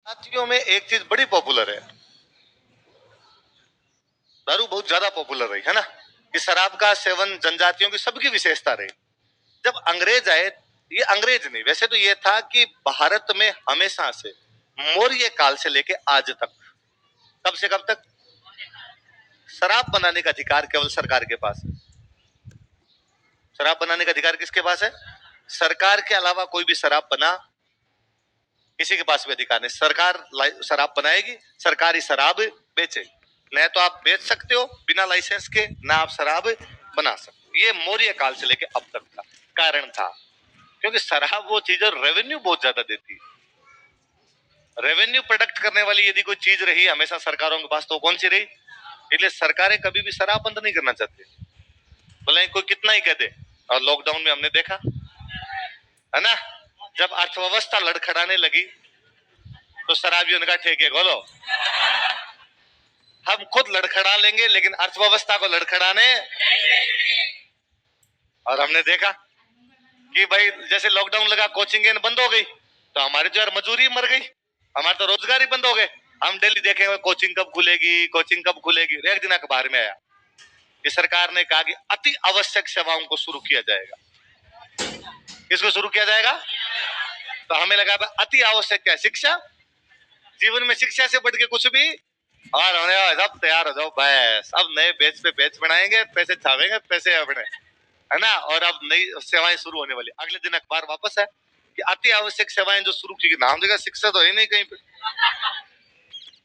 साथियों में एक चीज बड़ी पॉपुलर है। दारू बहुत ज्यादा पॉपुलर रही है ना। कि शराब का सेवन जनजातियों की सबकी विशेषता रही। जब अंग्रेज आए, ये अंग्रेज नहीं, वैसे तो ये था कि भारत में हमेशा से मौर्य काल से लेके आज तक, कब से कब तक, शराब बनाने का अधिकार केवल सरकार के पास है। शराब बनाने का अधिकार किसके पास है? सरकार के अलावा कोई भी शराब बना किसी के पास भी अधिकार नहीं। सरकार शराब बनाएगी, सरकारी शराब बेचेगी। न तो आप बेच सकते हो बिना लाइसेंस के, ना आप शराब बना सकते हो। ये मौर्य काल से लेके अब तक का कारण था, क्योंकि शराब वो चीज है रेवेन्यू बहुत ज्यादा देती है। रेवेन्यू प्रोडक्ट करने वाली यदि कोई चीज रही हमेशा सरकारों के पास, तो कौन सी रही? इसलिए सरकारें कभी भी शराब बंद नहीं करना चाहती, भले कोई कितना ही कह दे। और लॉकडाउन में हमने देखा है ना, जब अर्थव्यवस्था लड़खड़ाने लगी तो शराबियों ने कहा ठीक है खोलो, हम खुद लड़खड़ा लेंगे लेकिन अर्थव्यवस्था को लड़खड़ाने। और हमने देखा कि भाई जैसे लॉकडाउन लगा, कोचिंग बंद हो गई, तो हमारी जो यार मजदूरी मर गई, हमारे तो रोजगार ही बंद हो गए। हम डेली देखेंगे कोचिंग कब खुलेगी, कोचिंग कब खुलेगी। एक दिन अखबार में आया कि सरकार ने कहा कि अति आवश्यक सेवाओं को शुरू किया जाएगा। किसको शुरू किया जाएगा? तो हमें लगा अति आवश्यक क्या है? शिक्षा। जीवन में शिक्षा से बढ़ के कुछ भी। और हमने सब तैयार हो जाओ, बस अब नए बैच पे बैच बनाएंगे, पैसे छावेंगे, पैसे अपने, है ना। और अब नई सेवाएं शुरू होने वाली। अगले दिन अखबार वापस है कि अति आवश्यक सेवाएं जो शुरू की, नाम देखा, शिक्षा तो है नहीं कहीं पे।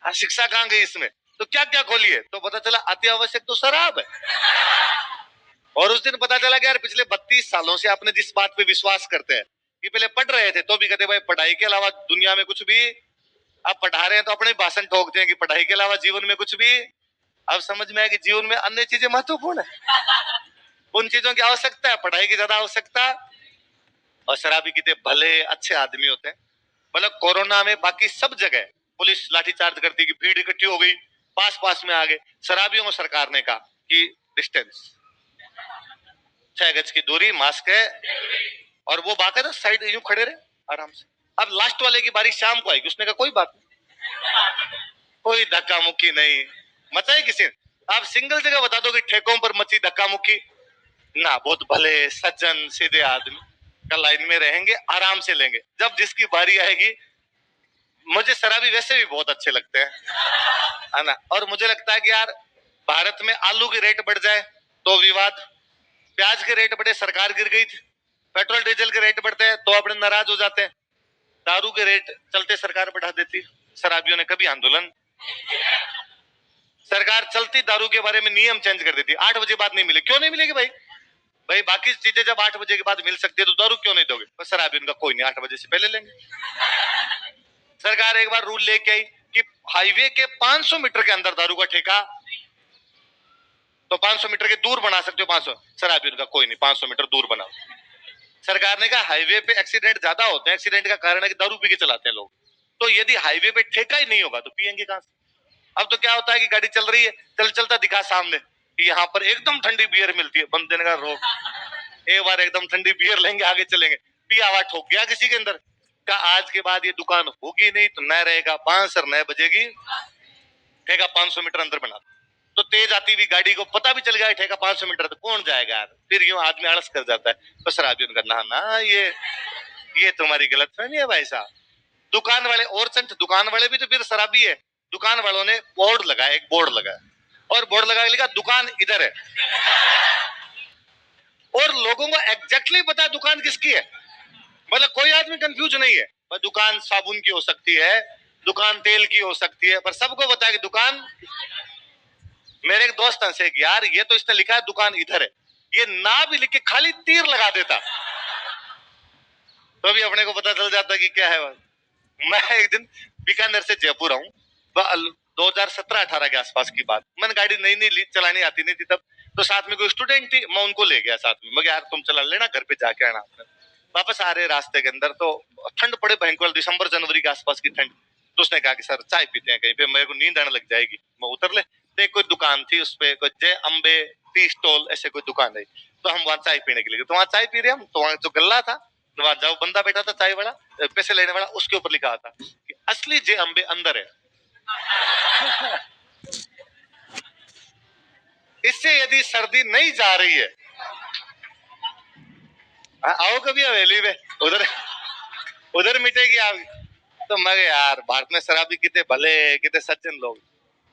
हाँ, शिक्षा कहाँ गई इसमें? तो क्या क्या खोलिए, तो पता चला अति आवश्यक तो शराब है। और उस दिन पता चला कि यार पिछले 32 सालों से आपने जिस बात पे विश्वास करते हैं कि पहले पढ़ रहे थे तो भी कहते भाई पढ़ाई के अलावा दुनिया में कुछ भी। अब पढ़ा रहे हैं तो अपने भाषण ठोकते हैं कि पढ़ाई के अलावा जीवन में कुछ भी। अब समझ में आया कि जीवन में अन्य चीजें महत्वपूर्ण है, उन चीजों की आवश्यकता है, पढ़ाई की ज्यादा आवश्यकता। और शराबी कितने भले अच्छे आदमी होते हैं। मतलब कोरोना में बाकी सब जगह पुलिस लाठीचार्ज करती कि भीड़ इकट्ठी हो गई, पास पास में आ गए। शराबियों को सरकार ने कहा कि डिस्टेंस, 6 गज की दूरी, मास्क है। और वो बाकायदा साइड यूं खड़े रहे आराम से। अब लास्ट वाले की बारी शाम को आएगी, उसने कहा कोई बात नहीं, कोई धक्का मुक्की नहीं मचाई किसी ने। आप सिंगल जगह बता दो कि ठेकों पर मची धक्का मुक्की ना। बहुत भले सज्जन सीधे आदमी का लाइन में रहेंगे, आराम से लेंगे। जब जिसकी बारी आएगी, मुझे शराबी वैसे भी बहुत अच्छे लगते हैं, है ना। और मुझे लगता है कि यार भारत में आलू की रेट बढ़ जाए तो विवाद, प्याज के रेट बढ़े सरकार गिर गई थी, पेट्रोल डीजल के रेट बढ़ते हैं तो अपने नाराज हो जाते हैं, दारू के रेट चलते सरकार बढ़ा देती। शराबियों ने कभी आंदोलन, सरकार चलती दारू के बारे में नियम चेंज कर देती, 8 बजे बाद नहीं मिले। क्यों नहीं मिलेगी भाई? भाई बाकी चीजें जब 8 बजे के बाद मिल सकती है तो दारू क्यों नहीं दोगे? तो शराबी उनका कोई नहीं, 8 बजे से पहले लेंगे। सरकार एक बार रूल लेके आई कि हाईवे के 500 मीटर के अंदर दारू का ठेका, तो 500 मीटर के दूर बना सकते हो 500। शराबी उनका कोई नहीं, 500 मीटर दूर बनाओ। सरकार ने कहा हाईवे पे एक्सीडेंट ज्यादा होते हैं, एक्सीडेंट का कारण है कि दारू पी के चलाते हैं लोग। तो यदि हाईवे पे ठेका ही नहीं होगा तो पियेंगे कहां से? अब तो क्या होता है कि गाड़ी चल रही है, चल चलता दिखा सामने कि यहाँ पर एकदम ठंडी बियर मिलती है, बंद देने का रोक। एक बार एकदम ठंडी बियर लेंगे, आगे चलेंगे, पिया हुआ ठोक गया किसी के अंदर का, आज के बाद ये दुकान होगी नहीं, तो न रहेगा 5 और न बजेगी। ठेका 500 मीटर अंदर बना, तो तेज आती हुई गाड़ी को पता भी चल गया ठेका 500 मीटर, तो कौन जाएगा यार? फिर यूं आदमी आलस कर जाता है। तो शराबी उनका ना ना, ये तुम्हारी गलतफहमी है भाई साहब। दुकान वाले और संत, दुकान वाले भी तो फिर शराबी है। दुकान वालों ने बोर्ड लगाया, एक बोर्ड लगाया, और बोर्ड लगा के लिखा दुकान इधर है, और लोगों को एग्जैक्टली पता है दुकान किसकी है। मतलब कोई आदमी कंफ्यूज नहीं है। पर दुकान साबुन की हो सकती है, दुकान तेल की हो सकती है, पर सबको पता है कि दुकान। मेरे एक दोस्त से यार ये तो इसने लिखा है दुकान इधर है, ये ना भी लिख के खाली तीर लगा देता तो भी अपने को पता चल जाता कि क्या है। मैं एक दिन बीकानेर से जयपुर आऊं, 2017-18 के आसपास की बात। मैंने गाड़ी नई नई चलानी आती नहीं थी तब, तो साथ में कोई स्टूडेंट थी, मैं उनको ले गया साथ में। मैं यार तुम चला लेना, घर पे जाके आना। वापस आ रहे रास्ते के अंदर तो ठंड पड़े भयंकर, दिसंबर जनवरी के आसपास की ठंड। तो उसने कहा कि सर चाय पीते हैं कहीं पे, मेरे को नींद आने लग जाएगी। मैं उतर ले, तो कोई दुकान थी, उस पे कोई जय अम्बे टी स्टॉल ऐसे कोई दुकान है, तो हम वहां चाय पीने के लिए, तो वहां चाय पी रहे हम, तो वहां जो गल्ला था, तो वहां जाओ बंदा बैठा था चाय वाला, पैसे लेने वाला, उसके ऊपर लिखा था कि असली जे अंबे अंदर है। इससे यदि सर्दी नहीं जा रही है, आओ कभी हवेली में, उधर उधर मिटेगी आप। तो मैं यार भारत में शराबी कितने भले कितने सज्जन लोग।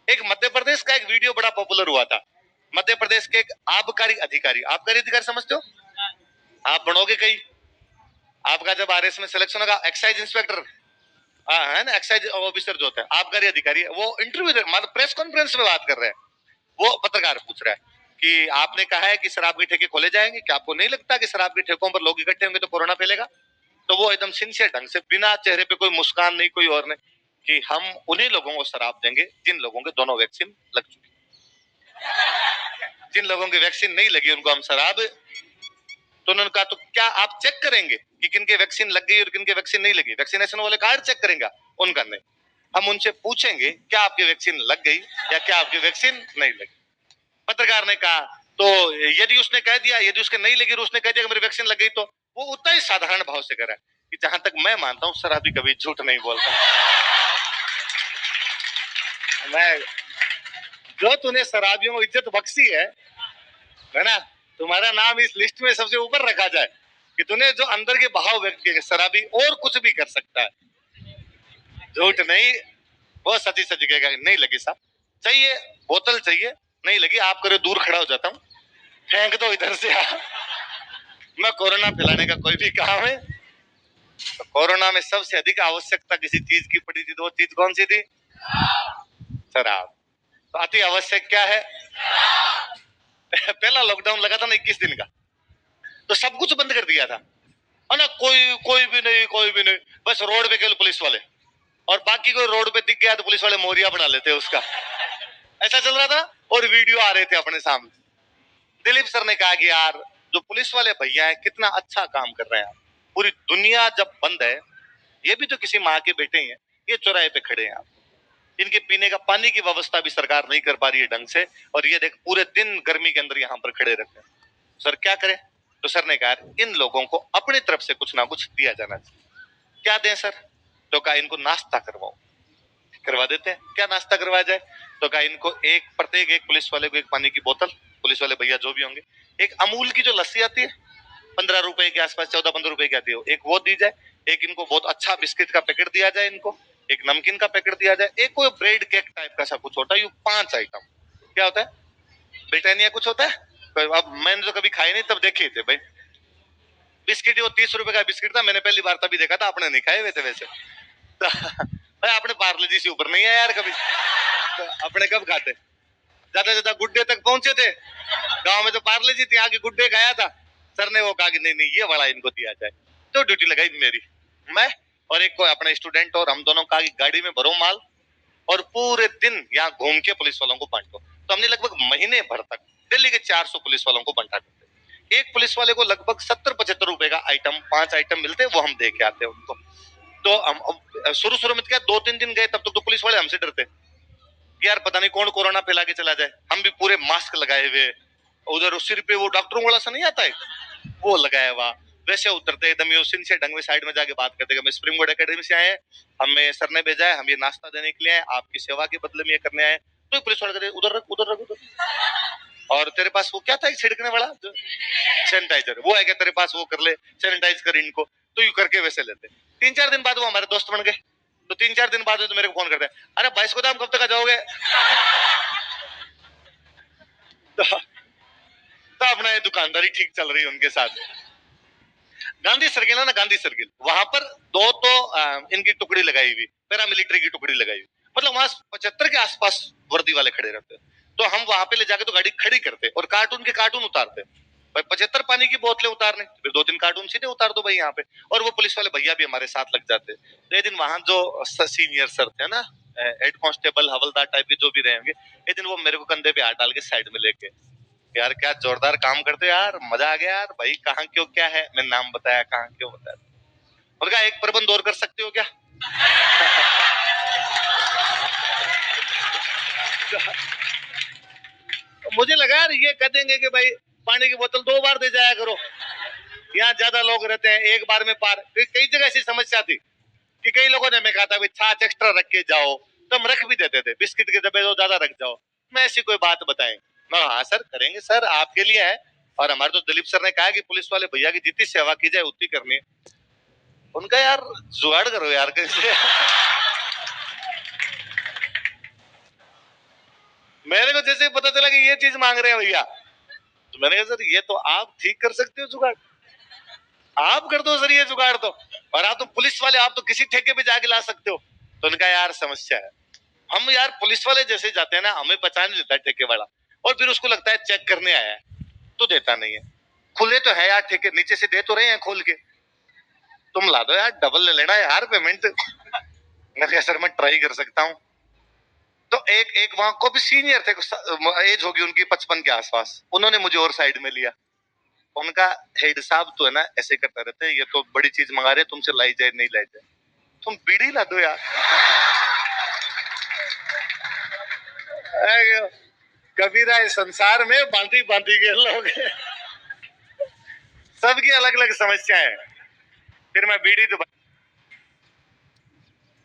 एक मध्य प्रदेश का एक वीडियो बड़ा पॉपुलर हुआ था। मध्य प्रदेश के एक आबकारी अधिकारी, आबकारी अधिकारी समझते हो आप, बनोगे कहीं, आपका जब आरएस में सिलेक्शन होगा, एक्साइज इंस्पेक्टर है ना, एक्साइज ऑफिसर जो होता है, आबकारी अधिकारी, वो इंटरव्यू मतलब प्रेस कॉन्फ्रेंस में बात कर रहे हैं। वो पत्रकार पूछ रहा है कि आपने कहा है कि शराब के ठेके खोले जाएंगे, क्या आपको नहीं लगता कि शराब के ठेकों पर लोग इकट्ठे होंगे तो कोरोना फैलेगा? तो वो एकदम सिंसियर ढंग से, बिना चेहरे पे कोई मुस्कान नहीं, कोई और नहीं, कि हम उन्हीं लोगों को शराब देंगे जिन लोगों के दोनों वैक्सीन लग चुकी। जिन लोगों की वैक्सीन नहीं लगी उनको हम शराब। तो उन्होंने कहा तो क्या आप चेक करेंगे कि किनके वैक्सीन लग गई और किनके वैक्सीन नहीं लगी? वैक्सीनेशन वाले कार्ड चेक करेंगे? उनका नहीं। हम उनसे पूछेंगे क्या आपकी वैक्सीन लग गई या क्या आपकी वैक्सीन नहीं लगी? पत्रकार ने कहा तो यदि उसने कह दिया, यदि उसके नहीं लगी और उसने कह दिया कि मेरी वैक्सीन लग गई, तो वो उतना ही साधारण भाव से कह रहा है कि जहां तक मैं मानता हूं शराबी कभी झूठ नहीं बोलता। मैं, जो तूने शराबियों को इज्जत बख्शी है ना, तुम्हारा नाम इस लिस्ट में सबसे ऊपर रखा जाए कि तूने जो अंदर के भाव व्यक्त किए। शराबी और कुछ भी कर सकता है, झूठ नहीं। वो सची सच कहेगा नहीं लगी साहब, चाहिए बोतल चाहिए, नहीं लगी, आप करे दूर खड़ा हो जाता हूँ, फेंक दो इधर से। मैं कोरोना फैलाने का कोई भी काम है। तो कोरोना में सबसे अधिक आवश्यकता किसी चीज की पड़ी थी, तो वो चीज कौन सी थी? शराब। तो अति आवश्यक क्या है? पहला लॉकडाउन लगा था ना 21 दिन का, तो सब कुछ बंद कर दिया था, है ना, कोई कोई भी नहीं, कोई भी नहीं, बस रोड पे केवल पुलिस वाले, और बाकी कोई रोड पे दिख गया तो पुलिस वाले मोरिया बना लेते उसका। ऐसा चल रहा था और वीडियो आ रहे थे अपने सामने। दिलीप सर ने कहा कि यार जो पुलिस वाले भैया हैं कितना अच्छा काम कर रहे हैं। पूरी दुनिया जब बंद है, ये भी तो किसी माँ के बेटे हैं, ये चौराहे पे खड़े हैं, इनके पीने का पानी की व्यवस्था भी सरकार नहीं कर पा रही है ढंग से, और ये देख पूरे दिन गर्मी के अंदर यहाँ पर खड़े रहते हैं। सर क्या करें? तो सर ने कहा इन लोगों को अपनी तरफ से कुछ ना कुछ दिया जाना चाहिए। क्या दें सर? तो कहा इनको नाश्ता करवाओ। करवा देते हैं, क्या नाश्ता करवाया जाए? तो कहा इनको प्रत्येक एक पुलिस वाले को एक पानी की बोतल, पुलिस वाले भैया जो भी होंगे, एक अमूल की जो लस्सी आती है 15 रुपए के आसपास, 14-15 रुपए की आती है, एक वो दी जाए, एक इनको बहुत अच्छा बिस्किट का पैकेट दिया जाए, इनको एक नमकीन का पैकेट दिया जाए, एक कोई ब्रेड केक टाइप का सा कुछ होता है, ये 5 आइटम। क्या होता है? ब्रिटानिया कुछ होता है, तो अब मैंने तो कभी खाए नहीं, तब देखे थे भाई बिस्किट, वो 30 रुपए का बिस्किट था, मैंने पहली बार तभी देखा था, आपने नहीं खाए हुए थे वैसे तो, भाई आपने पार्ले जी से ऊपर नहीं है यार कभी, तो अपने कब खाते? ज्यादा ज्यादा गुड्डे तक पहुंचे थे, गांव में तो पार्ले जी थी, आगे गुड्डे खाया था। सर ने वो कहा कि नहीं नहीं ये वाला इनको दिया जाए, तो ड्यूटी लगाई मेरी, मैं और एक कोई अपना स्टूडेंट, और हम दोनों कहा कि गाड़ी में भरो माल और पूरे दिन यहाँ घूम के पुलिस वालों को बांटो। तो हमने लगभग महीने भर तक दिल्ली के 400 पुलिस वालों को बांटा देते। एक पुलिस वाले को लगभग 70-75 रुपए का आइटम, 5 आइटम मिलते, वो हम दे के आते हैं उनको। तो हम शुरू शुरू में क्या 2-3 दिन गए, तब तक तो पुलिस वाले हमसे डरते यार, पता नहीं कौन कोरोना फैला के चला जाए। हम भी पूरे मास्क लगाए हुए, उधर सिर पे वो डॉक्टरों वाला सा नहीं आता है, वो लगाया हुआ, वैसे उतरते एकदम ये सिंसियर ढंग में साइड में जाके बात करते, हम स्प्रिंग बोर्ड एकेडमी से आए, हमें सर ने भेजा है, हम ये नाश्ता देने के लिए आए, आपकी सेवा के बदले में ये करने आए। तो पुलिस वाले कहते उधर रख उधर रख उधर, और तेरे पास वो क्या था छिड़कने वाला जो सैनिटाइजर, वो है क्या तेरे पास, वो कर ले, सैनिटाइज कर इनको। तो यू करके वैसे लेते। 3-4 दिन बाद वो हमारे दोस्त बन गए। तो 3-4 दिन बाद तो मेरे को फोन करते हैं, अरे 22 को दाम कब तक आ जाओगे? तो अपना ये दुकानदारी ठीक चल रही है उनके साथ। गांधी सर्किल है ना, गांधी सर्किल, वहां पर दो तो इनकी टुकड़ी लगाई हुई, पैरामिलिट्री की टुकड़ी लगाई हुई, मतलब वहां 75 के आसपास वर्दी वाले खड़े रहते। तो हम वहां पे ले जाके तो गाड़ी खड़ी करते और कार्टून के कार्टून उतारते भाई, 75 पानी की बोतलें उतारने, फिर 2-3 कार्टून सीधे उतार दो भाई यहाँ पे, और वो पुलिस वाले भैया भी हमारे साथ लग जाते। तो एक दिन वहां जो सीनियर सर थे ना, हेड कांस्टेबल हवलदार टाइप के जो भी रहेंगे, एक दिन वो मेरे को कंधे पे हाथ डाल के साइड में लेके, यार क्या जोरदार काम करते हो यार, मजा आ गया यार भाई, कहाँ क्यों क्या है, मैंने नाम बताया, कहाँ क्यों बताया, उनका एक प्रबंध और कर सकते हो क्या? मुझे लगा यार ये कह देंगे कि भाई पानी की बोतल 2 बार दे जाया करो, यहाँ ज्यादा लोग रहते हैं, एक बार में पार। कई जगह ऐसी समस्या थी कि कई लोगों ने हमें कहा था छाछ एक्स्ट्रा रख के जाओ, तो हम रख भी देते थे, बिस्किट के डब्बे तो ज्यादा रख जाओ। मैं ऐसी कोई बात बताएं, मैं हाँ सर करेंगे सर, आपके लिए है। और हमारे तो दिलीप सर ने कहा कि पुलिस वाले भैया की जितनी सेवा की जाए उतनी करनी है। उनका यार जुगाड़ करो यार कैसे। मेरे को जैसे पता चला कि ये चीज मांग रहे हैं भैया, तो मैंने कहा सर ये तो आप ठीक कर सकते हो जुगाड़, आप कर दो सर ये जुगाड़ तो। और आप तो पुलिस वाले, आप तो किसी ठेके पे जाके ला सकते हो। तो उनका यार समस्या है, हम यार पुलिस वाले जैसे जाते हैं ना, हमें पहचान नहीं लेता ठेके वाला, और फिर उसको लगता है चेक करने आया है, तो देता नहीं है। खुले तो है यार ठेके, नीचे से दे तो रहे हैं खोल के, तुम ला दो यार, डबल ले लेना यार पेमेंट। मैं कहा सर मैं ट्राई कर सकता हूँ। तो एक एक वहां को भी सीनियर थे, एज होगी उनकी 55 के आसपास, उन्होंने मुझे और साइड में लिया। उनका हेड साहब तो है ना ऐसे करता रहता है, ये तो बड़ी चीज मंगा रहे, तुमसे लाई जाए नहीं लाई जाए, तुम बीड़ी ला दो यार। कबीरा इस संसार में बांधी बांधी के लोग हैं। सबकी अलग अलग समस्या है। फिर मैं बीड़ी तो